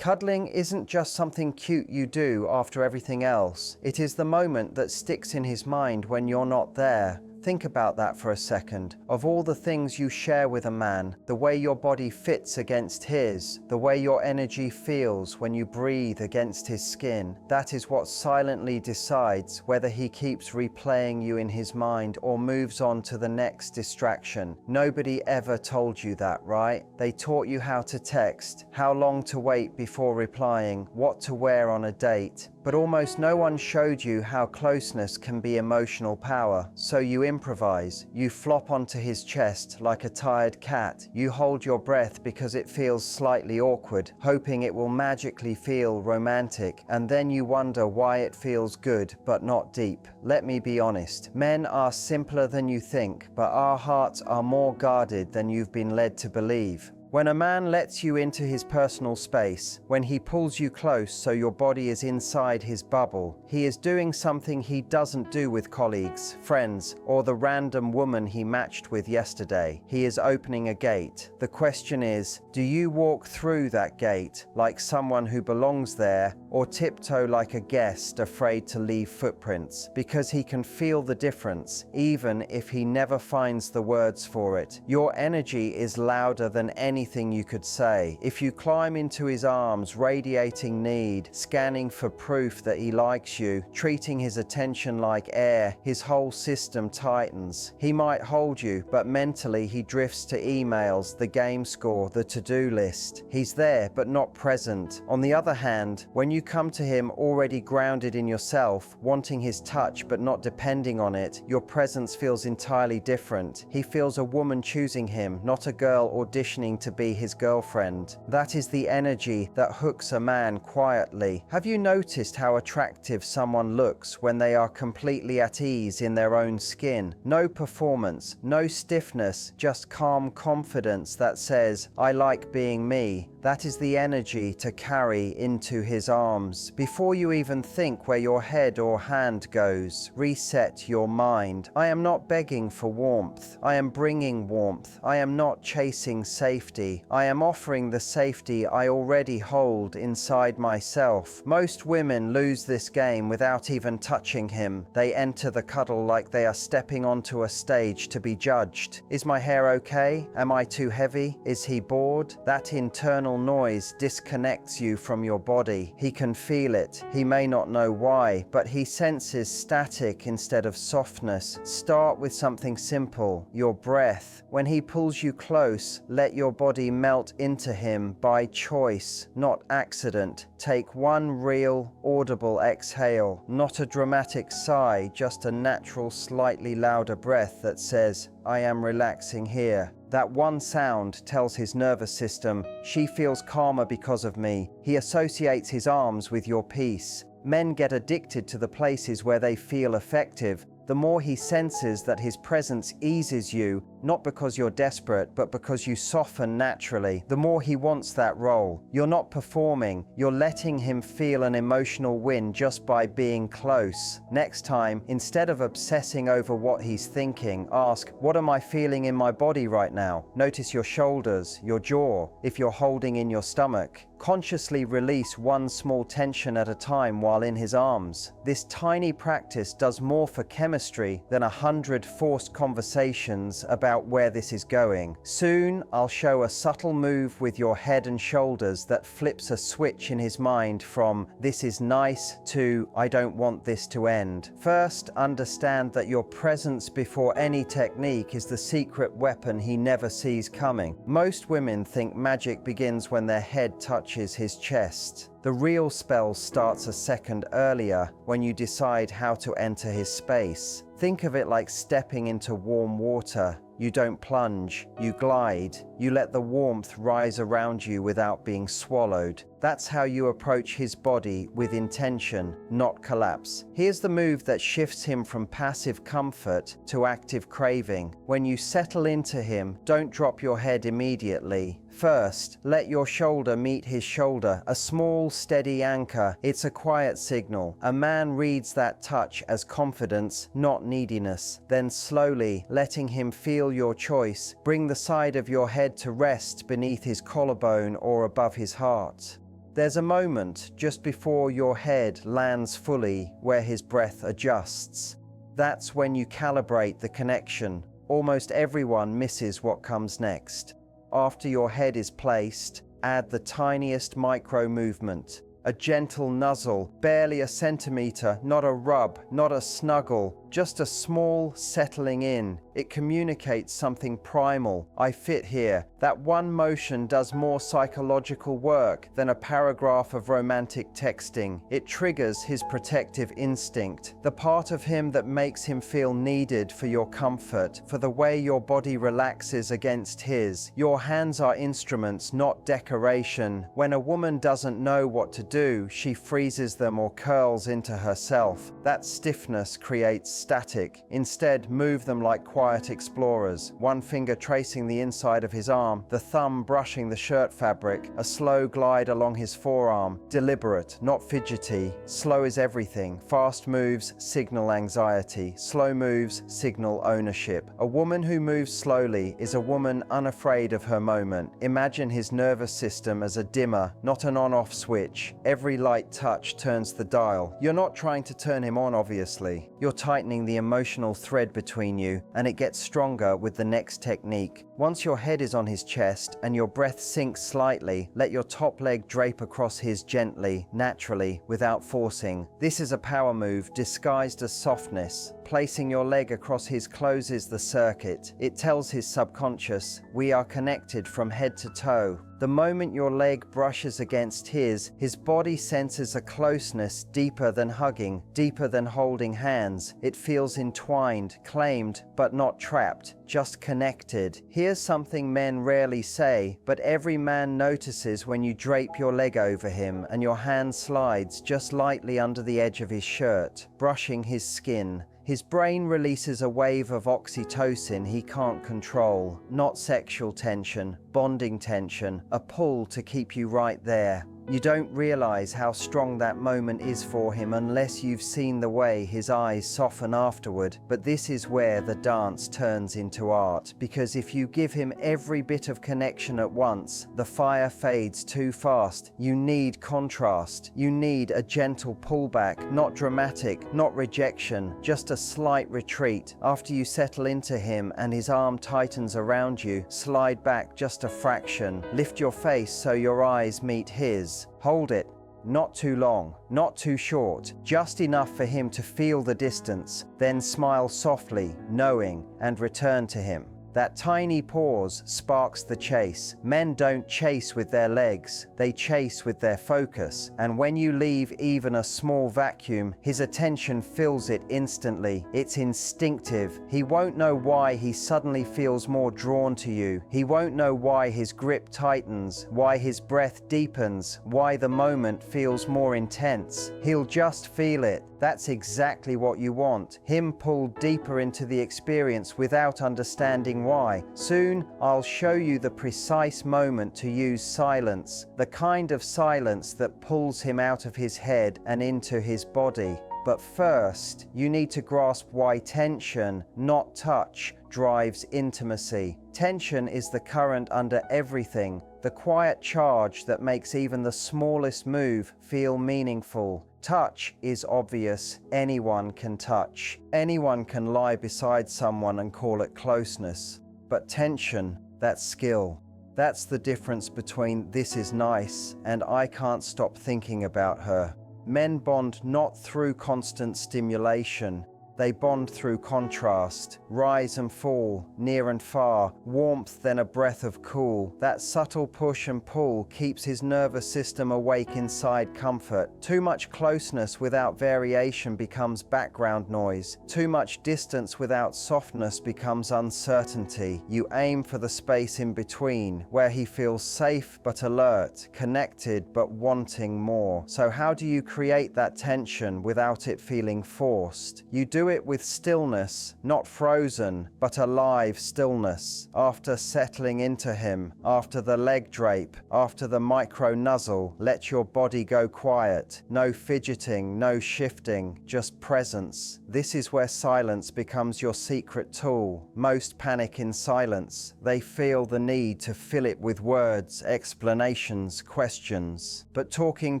Cuddling isn't just something cute you do after everything else. It is the moment that sticks in his mind when you're not there. Think about that for a second. Of all the things you share with a man, the way your body fits against his, the way your energy feels when you breathe against his skin, that is what silently decides whether he keeps replaying you in his mind or moves on to the next distraction. Nobody ever told you that, right? They taught you how to text, how long to wait before replying, what to wear on a date. But almost no one showed you how closeness can be emotional power. So you improvise. You flop onto his chest like a tired cat. You hold your breath because it feels slightly awkward, hoping it will magically feel romantic. And then you wonder why it feels good but not deep. Let me be honest. Men are simpler than you think, but our hearts are more guarded than you've been led to believe. When a man lets you into his personal space, when he pulls you close so your body is inside his bubble, he is doing something he doesn't do with colleagues, friends, or the random woman he matched with yesterday. He is opening a gate. The question is, do you walk through that gate like someone who belongs there, or tiptoe like a guest afraid to leave footprints? Because he can feel the difference, even if he never finds the words for it. Your energy is louder than anything you could say. If you climb into his arms, radiating need, scanning for proof that he likes you, treating his attention like air, his whole system tightens. He might hold you, but mentally he drifts to emails, the game score, the to-do list. He's there, but not present. On the other hand, when you come to him already grounded in yourself, wanting his touch but not depending on it, your presence feels entirely different. He feels a woman choosing him, not a girl auditioning to be his girlfriend. That is the energy that hooks a man quietly. Have you noticed how attractive someone looks when they are completely at ease in their own skin? No performance, no stiffness, just calm confidence that says, I like being me. That is the energy to carry into his arms. Before you even think where your head or hand goes, reset your mind. I am not begging for warmth. I am bringing warmth. I am not chasing safety. I am offering the safety I already hold inside myself. Most women lose this game without even touching him. They enter the cuddle like they are stepping onto a stage to be judged. Is my hair okay? Am I too heavy? Is he bored? That internal noise disconnects you from your body. He can feel it. He may not know why, but he senses static instead of softness. Start with something simple, your breath. When he pulls you close, let your body melt into him by choice, not accident. Take one real, audible exhale, not a dramatic sigh, just a natural, slightly louder breath that says, I am relaxing here. That one sound tells his nervous system, she feels calmer because of me. He associates his arms with your peace. Men get addicted to the places where they feel effective. The more he senses that his presence eases you, not because you're desperate, but because you soften naturally, the more he wants that role. You're not performing, you're letting him feel an emotional win just by being close. Next time, instead of obsessing over what he's thinking, ask, what am I feeling in my body right now? Notice your shoulders, your jaw, if you're holding in your stomach. Consciously release one small tension at a time while in his arms. This tiny practice does more for chemistry than 100 forced conversations about where this is going. Soon, I'll show a subtle move with your head and shoulders that flips a switch in his mind from this is nice to I don't want this to end. First, understand that your presence before any technique is the secret weapon he never sees coming. Most women think magic begins when their head touches his chest. The real spell starts a second earlier when you decide how to enter his space. Think of it like stepping into warm water. You don't plunge, you glide. You let the warmth rise around you without being swallowed. That's how you approach his body with intention, not collapse. Here's the move that shifts him from passive comfort to active craving. When you settle into him, don't drop your head immediately. First, let your shoulder meet his shoulder, a small, steady anchor. It's a quiet signal. A man reads that touch as confidence, not neediness. Then slowly, letting him feel your choice, bring the side of your head to rest beneath his collarbone or above his heart. There's a moment just before your head lands fully where his breath adjusts. That's when you calibrate the connection. Almost everyone misses what comes next. After your head is placed, add the tiniest micro movement. A gentle nuzzle, barely a centimeter, not a rub, not a snuggle, just a small settling in. It communicates something primal. I fit here. That one motion does more psychological work than a paragraph of romantic texting. It triggers his protective instinct, the part of him that makes him feel needed for your comfort, for the way your body relaxes against his. Your hands are instruments, not decoration. When a woman doesn't know what to do, she freezes them or curls into herself. That stiffness creates static. Instead, move them like quiet explorers, one finger tracing the inside of his arm, the thumb brushing the shirt fabric, a slow glide along his forearm, deliberate, not fidgety. Slow is everything. Fast moves signal anxiety. Slow moves signal ownership. A woman who moves slowly is a woman unafraid of her moment. Imagine his nervous system as a dimmer, not an on-off switch. Every light touch turns the dial. You're not trying to turn him on, obviously. You're tightening the emotional thread between you, and it gets stronger with the next technique. Once your head is on his chest and your breath sinks slightly, let your top leg drape across his gently, naturally, without forcing. This is a power move disguised as softness. Placing your leg across his closes the circuit. It tells his subconscious, we are connected from head to toe. The moment your leg brushes against his body senses a closeness deeper than hugging, deeper than holding hands. It feels entwined, claimed, but not trapped, just connected. Here's something men rarely say, but every man notices when you drape your leg over him and your hand slides just lightly under the edge of his shirt, brushing his skin. His brain releases a wave of oxytocin he can't control. Not sexual tension, bonding tension, a pull to keep you right there. You don't realize how strong that moment is for him unless you've seen the way his eyes soften afterward. But this is where the dance turns into art, because if you give him every bit of connection at once, the fire fades too fast. You need contrast. You need a gentle pullback, not dramatic, not rejection, just a slight retreat. After you settle into him and his arm tightens around you, slide back just a fraction. Lift your face so your eyes meet his. Hold it. Not too long, not too short, just enough for him to feel the distance, then smile softly, knowing, and return to him. That tiny pause sparks the chase. Men don't chase with their legs, they chase with their focus. And when you leave even a small vacuum, his attention fills it instantly. It's instinctive. He won't know why he suddenly feels more drawn to you. He won't know why his grip tightens, why his breath deepens, why the moment feels more intense. He'll just feel it. That's exactly what you want. Him pulled deeper into the experience without understanding why. Soon, I'll show you the precise moment to use silence, the kind of silence that pulls him out of his head and into his body. But first, you need to grasp why tension, not touch, drives intimacy. Tension is the current under everything, the quiet charge that makes even the smallest move feel meaningful. Touch is obvious. Anyone can touch. Anyone can lie beside someone and call it closeness. But tension, that's skill. That's the difference between this is nice and I can't stop thinking about her. Men bond not through constant stimulation. They bond through contrast, rise and fall, near and far, warmth then a breath of cool. That subtle push and pull keeps his nervous system awake inside comfort. Too much closeness without variation becomes background noise. Too much distance without softness becomes uncertainty. You aim for the space in between, where he feels safe but alert, connected but wanting more. So how do you create that tension without it feeling forced? You do it with stillness, not frozen, but alive stillness. After settling into him, after the leg drape, after the micro nuzzle, let your body go quiet. No fidgeting, no shifting, just presence. This is where silence becomes your secret tool. Most panic in silence. They feel the need to fill it with words, explanations, questions. But talking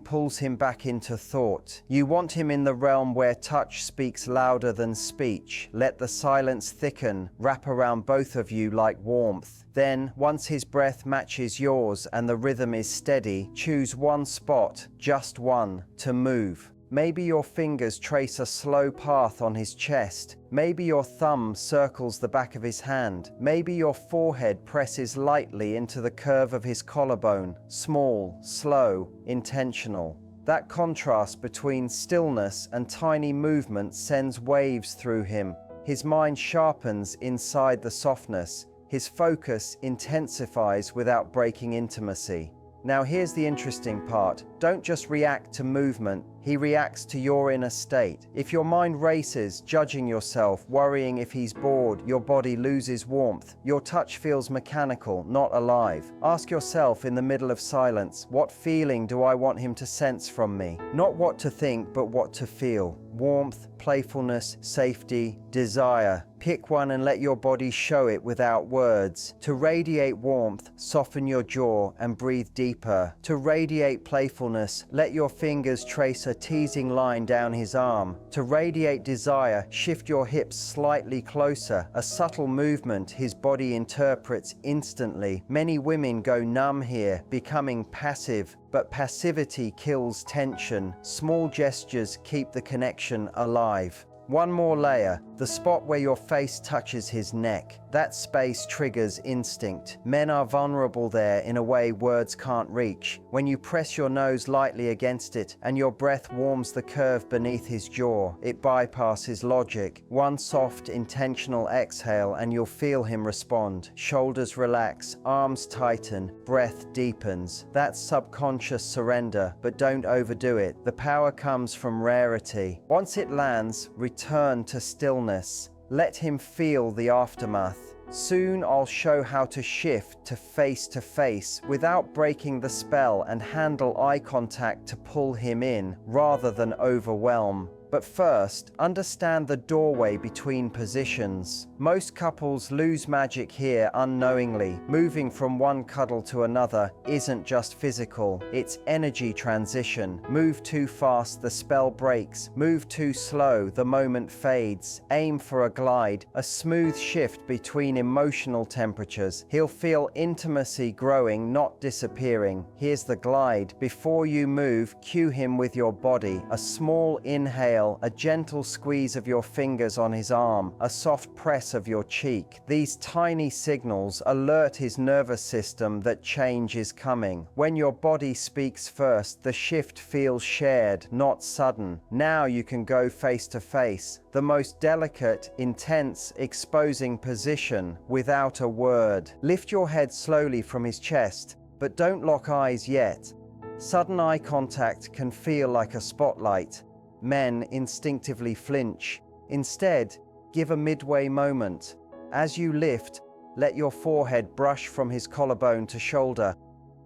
pulls him back into thought. You want him in the realm where touch speaks louder than speech. Let the silence thicken, wrap around both of you like warmth. Then, once his breath matches yours and the rhythm is steady, choose one spot, just one, to move. Maybe your fingers trace a slow path on his chest. Maybe your thumb circles the back of his hand. Maybe your forehead presses lightly into the curve of his collarbone. Small, slow, intentional. That contrast between stillness and tiny movement sends waves through him. His mind sharpens inside the softness. His focus intensifies without breaking intimacy. Now here's the interesting part. Don't just react to movement, he reacts to your inner state. If your mind races, judging yourself, worrying if he's bored, your body loses warmth. Your touch feels mechanical, not alive. Ask yourself in the middle of silence, what feeling do I want him to sense from me? Not what to think, but what to feel. Warmth, playfulness, safety, desire. Pick one and let your body show it without words. To radiate warmth, soften your jaw and breathe deeper. To radiate playfulness, let your fingers trace a teasing line down his arm. To radiate desire, shift your hips slightly closer. A subtle movement his body interprets instantly. Many women go numb here, becoming passive. But passivity kills tension. Small gestures keep the connection alive. One more layer, the spot where your face touches his neck. That space triggers instinct. Men are vulnerable there in a way words can't reach. When you press your nose lightly against it and your breath warms the curve beneath his jaw, it bypasses logic. One soft, intentional exhale and you'll feel him respond. Shoulders relax, arms tighten, breath deepens. That's subconscious surrender, but don't overdo it. The power comes from rarity. Once it lands, return to stillness. Let him feel the aftermath. Soon I'll show how to shift to face without breaking the spell and handle eye contact to pull him in rather than overwhelm. But first, understand the doorway between positions. Most couples lose magic here unknowingly. Moving from one cuddle to another isn't just physical, it's energy transition. Move too fast, the spell breaks. Move too slow, the moment fades. Aim for a glide, a smooth shift between emotional temperatures. He'll feel intimacy growing, not disappearing. Here's the glide. Before you move, cue him with your body. A small inhale, a gentle squeeze of your fingers on his arm, a soft press of your cheek. These tiny signals alert his nervous system that change is coming. When your body speaks first, the shift feels shared, not sudden. Now you can go face to face, the most delicate, intense, exposing position without a word. Lift your head slowly from his chest, but don't lock eyes yet. Sudden eye contact can feel like a spotlight. Men instinctively flinch. Instead, give a midway moment. As you lift, let your forehead brush from his collarbone to shoulder.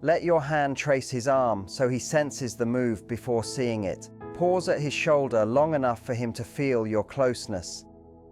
Let your hand trace his arm so he senses the move before seeing it. Pause at his shoulder long enough for him to feel your closeness.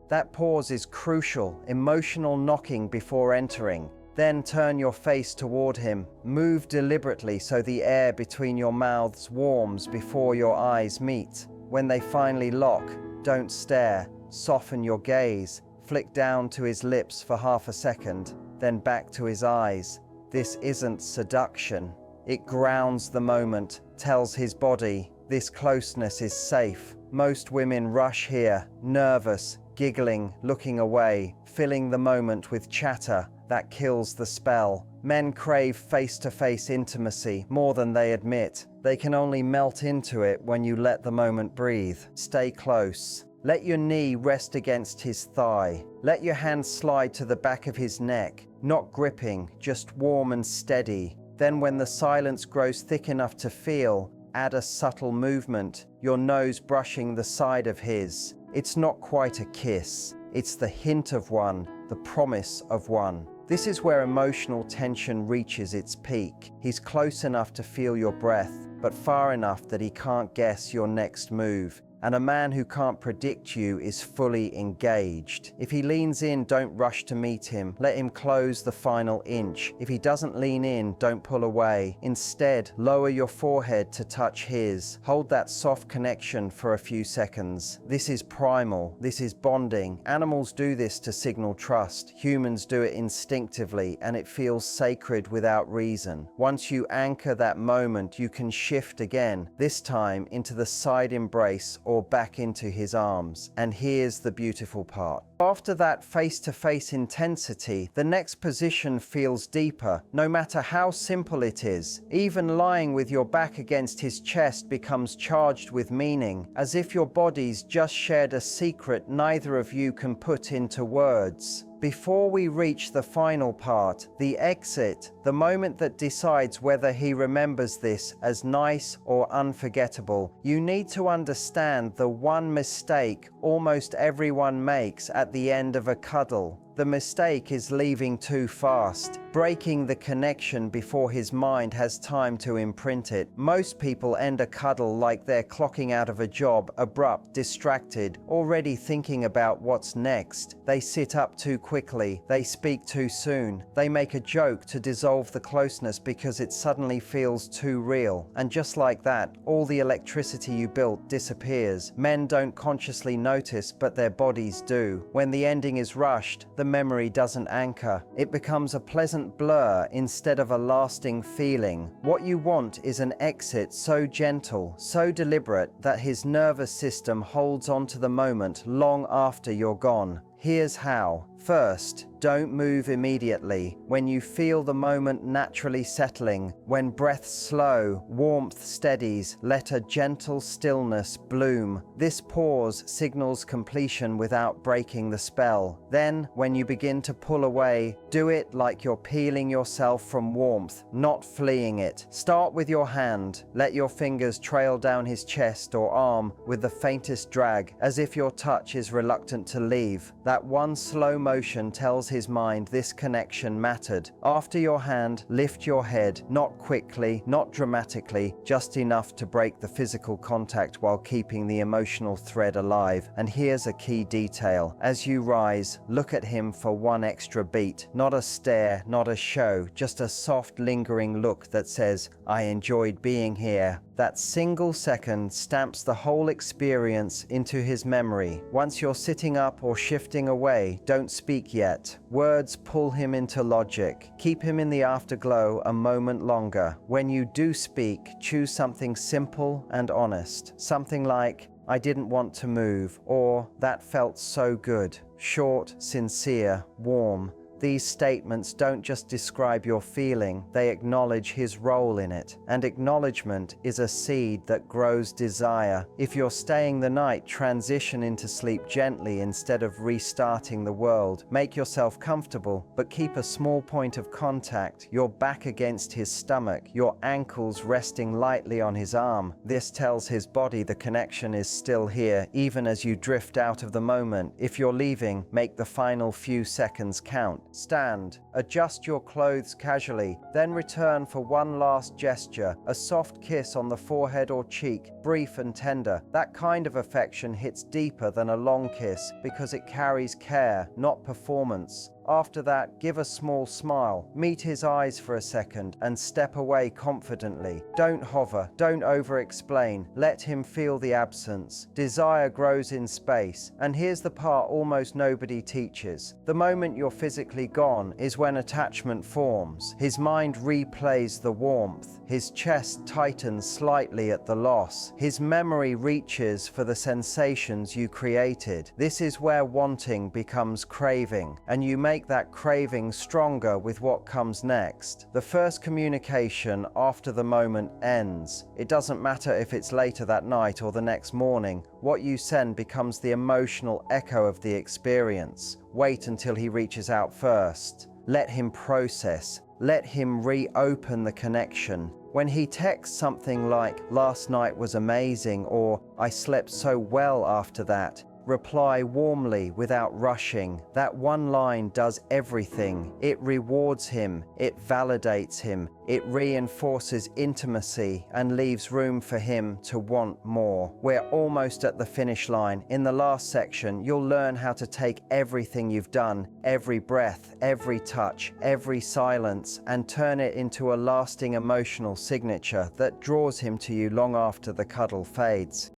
That pause is crucial, emotional knocking before entering. Then turn your face toward him. Move deliberately so the air between your mouths warms before your eyes meet. When they finally lock, don't stare. Soften your gaze. Flick down to his lips for half a second, then back to his eyes. This isn't seduction. It grounds the moment, tells his body, this closeness is safe. Most women rush here, nervous, giggling, looking away, filling the moment with chatter. That kills the spell. Men crave face-to-face intimacy more than they admit. They can only melt into it when you let the moment breathe. Stay close. Let your knee rest against his thigh. Let your hand slide to the back of his neck. Not gripping, just warm and steady. Then when the silence grows thick enough to feel, add a subtle movement, your nose brushing the side of his. It's not quite a kiss. It's the hint of one, the promise of one. This is where emotional tension reaches its peak. He's close enough to feel your breath, but far enough that he can't guess your next move. And a man who can't predict you is fully engaged. If he leans in, don't rush to meet him. Let him close the final inch. If he doesn't lean in, don't pull away. Instead, lower your forehead to touch his. Hold that soft connection for a few seconds. This is primal. This is bonding. Animals do this to signal trust. Humans do it instinctively, and it feels sacred without reason. Once you anchor that moment, you can shift again, this time into the side embrace or back into his arms. And here's the beautiful part. After that face-to-face intensity, the next position feels deeper, no matter how simple it is. Even lying with your back against his chest becomes charged with meaning, as if your bodies just shared a secret neither of you can put into words. Before we reach the final part, the exit, the moment that decides whether he remembers this as nice or unforgettable, you need to understand the one mistake almost everyone makes at the end of a cuddle. The mistake is leaving too fast, breaking the connection before his mind has time to imprint it. Most people end a cuddle like they're clocking out of a job, abrupt, distracted, already thinking about what's next. They sit up too quickly, they speak too soon, they make a joke to dissolve the closeness because it suddenly feels too real. And just like that, all the electricity you built disappears. Men don't consciously notice, but their bodies do. When the ending is rushed, the memory doesn't anchor. It becomes a pleasant blur instead of a lasting feeling. What you want is an exit so gentle, so deliberate that his nervous system holds on to the moment long after you're gone. Here's how. First, don't move immediately. When you feel the moment naturally settling, when breath slow, warmth steadies, let a gentle stillness bloom. This pause signals completion without breaking the spell. Then, when you begin to pull away, do it like you're peeling yourself from warmth, not fleeing it. Start with your hand. Let your fingers trail down his chest or arm with the faintest drag, as if your touch is reluctant to leave. That one slow motion tells his mind this connection mattered. After your hand, lift your head, not quickly, not dramatically, just enough to break the physical contact while keeping the emotional thread alive. And here's a key detail. As you rise, look at him for one extra beat. Not a stare, not a show, just a soft, lingering look that says, "I enjoyed being here." That single second stamps the whole experience into his memory. Once you're sitting up or shifting away, don't speak yet. Words pull him into logic. Keep him in the afterglow a moment longer. When you do speak, choose something simple and honest. Something like, "I didn't want to move," or "That felt so good." Short, sincere, warm. These statements don't just describe your feeling, they acknowledge his role in it. And acknowledgement is a seed that grows desire. If you're staying the night, transition into sleep gently instead of restarting the world. Make yourself comfortable, but keep a small point of contact, your back against his stomach, your ankles resting lightly on his arm. This tells his body the connection is still here, even as you drift out of the moment. If you're leaving, make the final few seconds count. Stand, adjust your clothes casually, then return for one last gesture, a soft kiss on the forehead or cheek, brief and tender. That kind of affection hits deeper than a long kiss because it carries care, not performance. After that, give a small smile, meet his eyes for a second, and step away confidently. Don't hover, don't over-explain, let him feel the absence. Desire grows in space, and here's the part almost nobody teaches. The moment you're physically gone is when attachment forms. His mind replays the warmth, his chest tightens slightly at the loss, his memory reaches for the sensations you created. This is where wanting becomes craving, and you make that craving stronger with what comes next. The first communication after the moment ends. It doesn't matter if it's later that night or the next morning. What you send becomes the emotional echo of the experience. Wait until he reaches out first. Let him process. Let him reopen the connection. When he texts something like, "Last night was amazing," or "I slept so well after that," Reply warmly without rushing. That one line does everything. It rewards him, it validates him, it reinforces intimacy and leaves room for him to want more. We're almost at the finish line. In the last section, you'll learn how to take everything you've done, every breath, every touch, every silence, and turn it into a lasting emotional signature that draws him to you long after the cuddle fades.